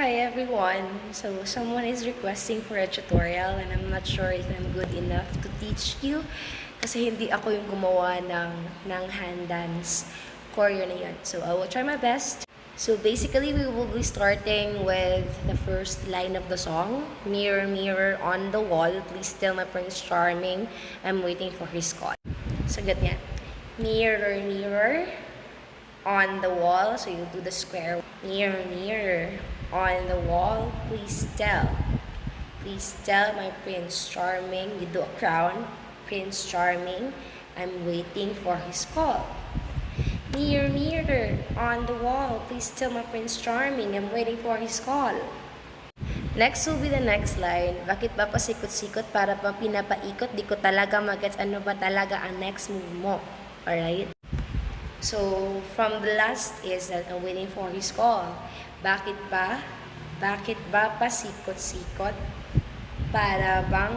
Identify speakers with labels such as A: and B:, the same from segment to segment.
A: Hi everyone! So someone is requesting for a tutorial and I'm not sure if I'm good enough to teach you kasi hindi ako yung gumawa ng hand dance choreo na yun. So I will try my best. So basically we will be starting with the first line of the song. Mirror, mirror on the wall, please tell my Prince Charming, I'm waiting for his call. So ganyan. Mirror, mirror on the wall, so you do the square. Mirror, mirror on the wall, please tell my Prince Charming. You do a crown, Prince Charming, I'm waiting for his call. Mirror, mirror on the wall, please tell my Prince Charming, I'm waiting for his call. Next will be the next line. Bakit ba pasikot-sikot para pa pinapaikot? Di ko talaga magets ano ba talaga ang next move mo. Alright? So, from the last is that I'm waiting for his call. Bakit ba pasikot-sikot? Para bang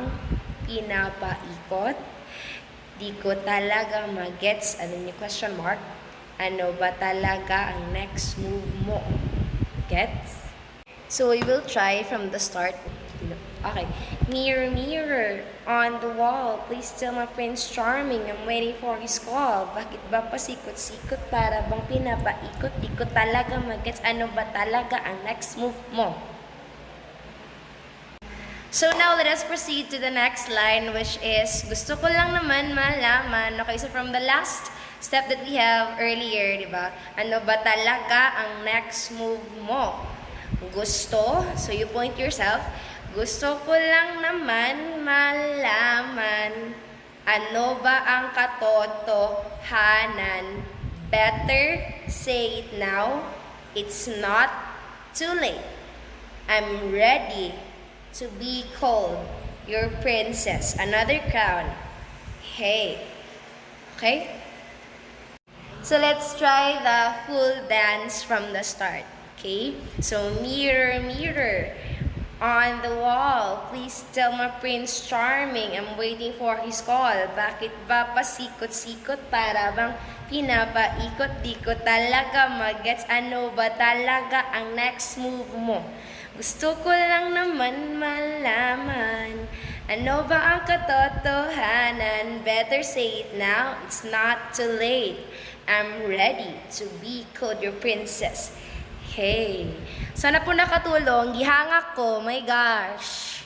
A: pinapaikot? Di ko talaga magets, ano yung question mark? Ano ba talaga ang next move mo? Gets? So, we will try from the start. Okay. Mirror, mirror on the wall, please tell my Prince Charming, I'm waiting for his call. Bakit ba pasikot-sikot para bang pinapaikot? Di ko talaga magets, ano ba talaga ang next move mo? So now let us proceed to the next line, which is, gusto ko lang naman malaman. Okay, so from the last step that we have earlier, di ba? Ano ba talaga ang next move mo? Gusto, so you point yourself. Gusto ko lang naman malaman, ano ba ang katotohanan? Better say it now, it's not too late. I'm ready to be called your princess. Another crown. Hey. Okay? So let's try the full dance from the start. Okay? So mirror, mirror on the wall, please tell my Prince Charming, I'm waiting for his call. Bakit ba pasikot-sikot para bang pinapaikot? Di ko talaga magets, ano ba talaga ang next move mo? Gusto ko lang naman malaman, ano ba ang katotohanan? Better say it now, it's not too late. I'm ready to be called your princess. Hey, sana po nakatulong. Gihangak ko, my gosh.